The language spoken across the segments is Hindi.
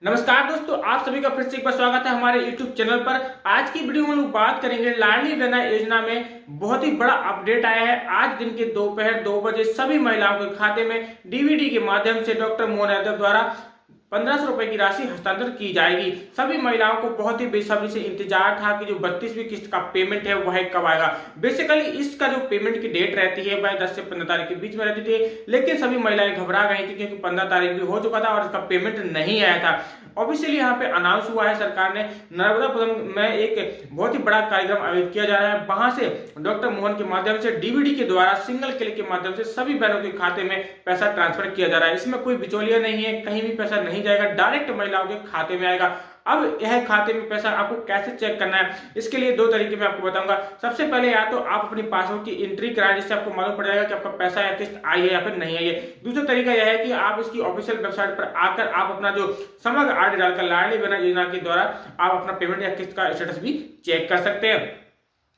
नमस्कार दोस्तों, आप सभी का फिर से एक बार स्वागत है हमारे YouTube चैनल पर। आज की वीडियो में हम लोग बात करेंगे लाडली बहना योजना में बहुत ही बड़ा अपडेट आया है। आज दिन के दोपहर 2 बजे सभी महिलाओं के खाते में डीबीटी के माध्यम से डॉक्टर मोहन यादव द्वारा 1500 रुपए की राशि हस्तांतरण की जाएगी। सभी महिलाओं को बहुत ही बेसब्री से इंतजार था कि जो 32वीं किस्त का पेमेंट है वह कब आएगा। बेसिकली इसका जो पेमेंट की डेट रहती है वह 10 से 15 तारीख के बीच में रहती थी, लेकिन सभी महिलाएं घबरा गई थी क्योंकि 15 तारीख भी हो चुका था और इसका पेमेंट नहीं आया था। ऑफिशियली यहाँ पे अनाउंस हुआ है, सरकार ने नर्मदापुरम में एक बहुत ही बड़ा कार्यक्रम आयोजित किया जा रहा है। वहां से डॉक्टर मोहन के माध्यम से डीबीटी के द्वारा सिंगल क्लिक के माध्यम से सभी बहनों के खाते में पैसा ट्रांसफर किया जा रहा है। इसमें कोई बिचौलिया नहीं है, कहीं भी पैसा नहीं जाएगा, डायरेक्ट महिलाओं के खाते में आएगा। अब यह खाते में पैसा आपको कैसे चेक करना है, इसके लिए दो तरीके मैं आपको बताऊंगा। सबसे पहले या तो आप अपनी पासबुक की एंट्री कराएं, जिससे आपको मालूम पड़ जाएगा कि आपका पैसा या किस्त आई है या फिर नहीं आई है। दूसरा तरीका यह है कि आप इसकी ऑफिशियल वेबसाइट पर आकर आप अपना जो समग्र आरडी डालकर लाडली बहना योजना के द्वारा आप अपना पेमेंट या किस्त का स्टेटस भी चेक कर सकते हैं।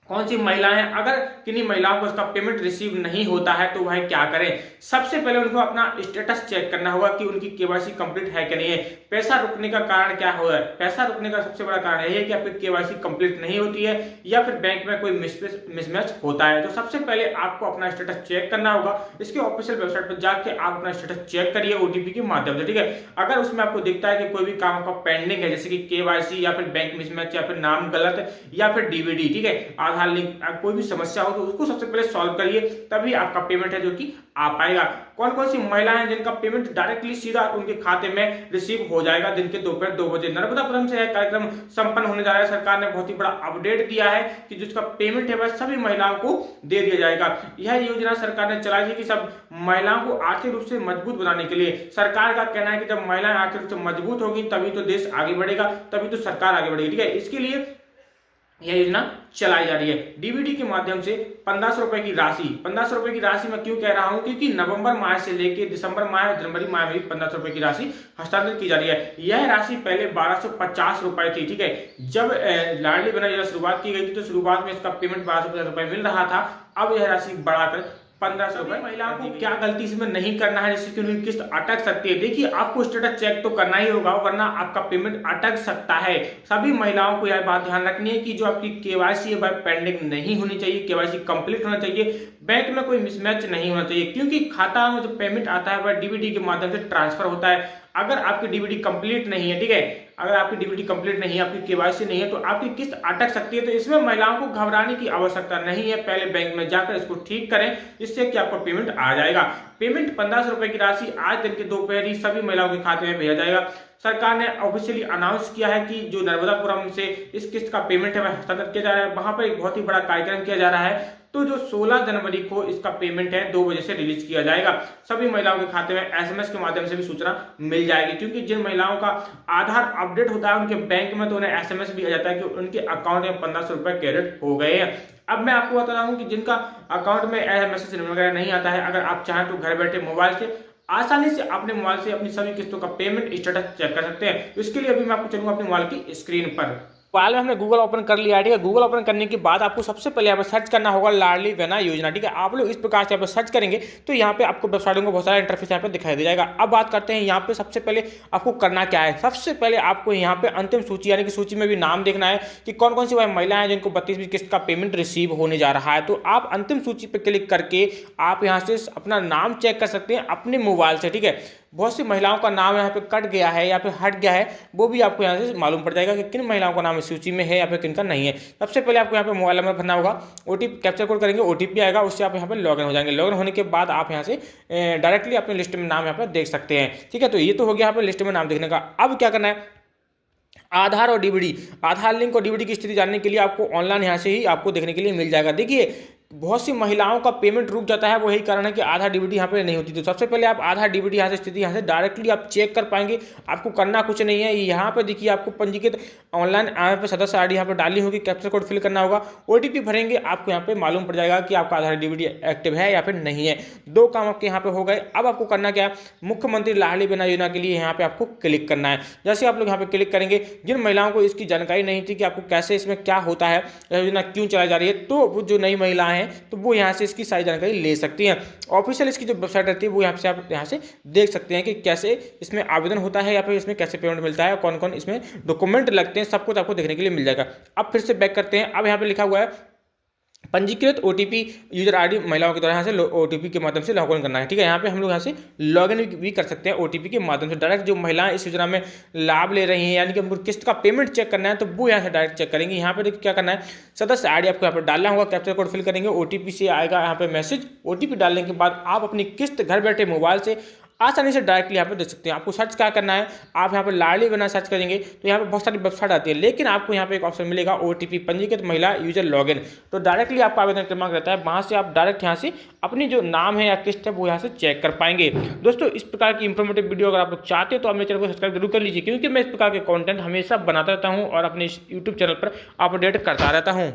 कौन सी महिलाएं, अगर किन्हीं महिलाओं को इसका पेमेंट रिसीव नहीं होता है तो वह क्या करें। सबसे पहले उनको अपना स्टेटस चेक करना होगा कि उनकी केवाईसी कंप्लीट है कि नहीं है। पैसा रुकने का कारण क्या हो रहा है? पैसा रुकने का सबसे बड़ा कारण यह है कि आपकी केवाईसी कंप्लीट नहीं होती है या फिर बैंक में कोई मिसमैच होता है। तो सबसे पहले आपको अपना स्टेटस चेक करना होगा। इसके ऑफिशियल वेबसाइट पर जाके आप अपना स्टेटस चेक करिए ओटीपी के माध्यम से, ठीक है। अगर उसमें आपको दिखता है कि कोई भी काम आपका पेंडिंग है, जैसे कि केवाईसी या फिर बैंक मिसमैच या फिर नाम गलत या फिर डीबीडी, ठीक है, आधार लिंक, कोई भी समस्या हो तो उसको सबसे पहले सॉल्व करिए, तभी आपका पेमेंट है जो कि आ पाएगा। कौन कौन सी महिलाएं हैं जिनका पेमेंट डायरेक्टली सीधा उनके खाते में रिसीव हो जाएगा दिन के दोपहर 2 बजे। नर्मदापुरम से यह कार्यक्रम संपन्न होने जा रहा है। सरकार ने बहुत ही बड़ा अपडेट दिया है कि जिसका पेमेंट है वह सभी महिलाओं को दे दिया जाएगा। यह योजना सरकार ने चलाई है कि सब महिलाओं को आर्थिक रूप से मजबूत बनाने के लिए। सरकार का कहना है कि जब महिलाएं आर्थिक रूप से मजबूत होगी तभी तो देश आगे बढ़ेगा, तभी तो सरकार आगे बढ़ेगी, ठीक है। इसके लिए यह योजना चलाई जा रही है। डीबीटी के माध्यम से 1500 रुपए की राशि, 1500 रुपए की राशि मैं क्यों कह रहा हूं, क्योंकि नवंबर माह से लेकर दिसंबर माह और जनवरी माह में भी 1500 रुपए की राशि हस्तांतरित की जा रही है। यह राशि पहले 1250 रुपए थी, ठीक है। जब लाडली बहना योजना शुरुआत की गई थी तो शुरुआत में इसका पेमेंट 1250 रुपए मिल रहा था। अब यह राशि बढ़ाकर 1500 रुपए। महिलाओं को क्या गलती इसमें नहीं करना है जिससे कि उनकी किस्त अटक सकती है। देखिए, आपको स्टेटस चेक तो करना ही होगा, वरना आपका पेमेंट अटक सकता है। सभी महिलाओं को यह बात ध्यान रखनी है कि जो आपकी केवाईसी है वह पेंडिंग नहीं होनी चाहिए, केवाईसी कंप्लीट होना चाहिए, बैंक में कोई मिसमैच नहीं होना चाहिए, क्योंकि खाता में जो पेमेंट आता है वह डीबीटी के माध्यम से ट्रांसफर होता है। अगर आपकी डीबीटी कंप्लीट नहीं है, ठीक है, अगर आपकी डीबीटी कंप्लीट नहीं है, आपकी केवाईसी नहीं है, तो आपकी किस्त अटक सकती है। तो इसमें महिलाओं को घबराने की आवश्यकता नहीं है। पहले बैंक में जाकर इसको ठीक करें, जिससे कि आपका पेमेंट आ जाएगा। पेमेंट 1500 रुपए की राशि आज दिन के दोपहर ही सभी महिलाओं के खाते में भेजा जाएगा। सरकार ने ऑफिशियली अनाउंस किया है कि जो नर्मदापुरम से इस किस्त का पेमेंट है वह हस्तांतरित किया जा रहा है। वहां पर एक बहुत ही बड़ा कार्यक्रम किया जा रहा है। तो जो 16 जनवरी को इसका पेमेंट है 2 बजे से रिलीज किया जाएगा। सभी महिलाओं के खाते में एसएमएस के माध्यम से भी सूचना मिल जाएगी, क्योंकि जिन महिलाओं का आधार अपडेट होता है उनके बैंक में तो उन्हें एसएमएस भी आ जाता है कि उनके अकाउंट में 1500 रुपए क्रेडिट हो गए हैं। अब मैं आपको बता रहा हूं कि जिनका अकाउंट में मैसेज वगैरह नहीं आता है, अगर आप चाहें तो घर बैठे मोबाइल से आसानी से अपने मोबाइल से अपनी सभी किस्तों का पेमेंट स्टेटस चेक कर सकते हैं। तो इसके लिए अभी मैं आपको चलूंगा अपने मोबाइल की स्क्रीन पर। मोबाइल में हमने गूगल ओपन कर लिया है, ठीक है। गूगल ओपन करने के बाद आपको सबसे पहले यहाँ पर सर्च करना होगा लाडली बहना योजना, ठीक है। आप लोग इस प्रकार से यहाँ पर सर्च करेंगे तो यहाँ पे आपको वेबसाइट को बहुत सारा इंटरफेस यहाँ पे दिखाई दे जाएगा। अब बात करते हैं यहाँ पे सबसे पहले आपको करना क्या है। सबसे पहले आपको यहाँ पे अंतिम सूची यानी कि सूची में भी नाम देखना है कि कौन कौन सी वह महिलाएं हैं जिनको 32वीं किस्त का पेमेंट रिसीव होने जा रहा है। तो आप अंतिम सूची पर क्लिक करके आप यहाँ से अपना नाम चेक कर सकते हैं अपने मोबाइल से, ठीक है। बहुत सी महिलाओं का नाम यहाँ पे कट गया है या फिर हट गया है, वो भी आपको यहाँ से मालूम पड़ जाएगा कि किन महिलाओं का नाम इस सूची में है या फिर किनका नहीं है। सबसे पहले आपको यहाँ पे मोबाइल नंबर भरना होगा, ओटीपी कैप्चर कोड करेंगे, ओटीपी आएगा, उससे आप यहाँ पे लॉगिन हो जाएंगे। लॉगिन होने के बाद आप यहाँ से डायरेक्टली अपने लिस्ट में नाम यहाँ पे देख सकते हैं, ठीक है। तो ये तो हो गया यहाँ पे लिस्ट में नाम देखने का। अब क्या करना है, आधार और डीबीडी, आधार लिंक और डीबीडी की स्थिति जानने के लिए आपको ऑनलाइन यहाँ से ही आपको देखने के लिए मिल जाएगा। देखिए, बहुत सी महिलाओं का पेमेंट रुक जाता है, वही कारण है कि आधार डीबीटी यहाँ पे नहीं होती। तो सबसे पहले आप आधार डीबीटी यहाँ से स्थिति यहाँ से डायरेक्टली आप चेक कर पाएंगे। आपको करना कुछ नहीं है, यहाँ पे देखिए आपको पंजीकृत ऑनलाइन यहाँ पे सदस्य आईडी यहाँ पे डालनी होगी, कैप्चर कोड फिल करना होगा, ओटीपी भरेंगे, आपको यहाँ पे मालूम पड़ जाएगा कि आपका आधार डीबीटी एक्टिव है या फिर नहीं है। 2 काम आपके यहाँ पे हो गए। अब आपको करना क्या है, मुख्यमंत्री लाडली बहना योजना के लिए यहाँ पे आपको क्लिक करना है। जैसे आप लोग यहाँ पे क्लिक करेंगे, जिन महिलाओं को इसकी जानकारी नहीं थी कि आपको कैसे इसमें क्या होता है, योजना क्यों चलाई जा रही है, तो वो जो नई महिलाएं हैं चाहें तो वो यहाँ से इसकी सारी जानकारी ले सकती हैं। ऑफिशियल इसकी जो वेबसाइट रहती है वो यहाँ से आप यहाँ से देख सकते हैं कि कैसे इसमें आवेदन होता है या फिर इसमें कैसे पेमेंट मिलता है, कौन कौन इसमें डॉक्यूमेंट लगते हैं, सब कुछ आपको देखने के लिए मिल जाएगा। अब फिर से बैक करते हैं। अब यहाँ पे लिखा हुआ है पंजीकृत ओटीपी यूजर आईडी महिलाओं के द्वारा यहाँ से ओटीपी के माध्यम से लॉग इन करना है। ठीक है, यहाँ पे हम लोग यहाँ से लॉग इन भी कर सकते हैं ओटीपी के माध्यम से। डायरेक्ट जो महिलाएं इस योजना में लाभ ले रही हैं, यानी कि हमको किस्त का पेमेंट चेक करना है तो वो यहाँ से डायरेक्ट चेक करेंगे। यहाँ पे देखिए क्या करना है, सदस्य आईडी आपको यहाँ पर डालना होगा, कैप्चर कोड फिल करेंगे, ओटीपी से आएगा यहाँ पे मैसेज। ओटीपी डालने के बाद आप अपनी किस्त घर बैठे मोबाइल से आसानी से डायरेक्टली यहाँ पे देख सकते हैं। आपको सर्च क्या करना है, आप यहाँ पे लाडली बहना सर्च करेंगे तो यहाँ पे बहुत सारी वेबसाइट आती है, लेकिन आपको यहाँ पे एक ऑप्शन मिलेगा ओटीपी पंजीकृत महिला यूजर लॉगिन। तो डायरेक्टली आपका आवेदन क्रमांक रहता है, वहाँ से आप डायरेक्ट यहाँ से अपनी जो नाम है या किस्त है वो यहाँ से चेक कर पाएंगे। दोस्तों इस प्रकार की इंफॉर्मेटिव वीडियो अगर आप लोग चाहते हैं तो आप मेरे चैनल को सब्सक्राइब जरूर कर लीजिए, क्योंकि मैं इस प्रकार के कॉन्टेंट हमेशा बनाता रहता हूँ और अपने यूट्यूब चैनल पर अपडेट करता रहता हूँ।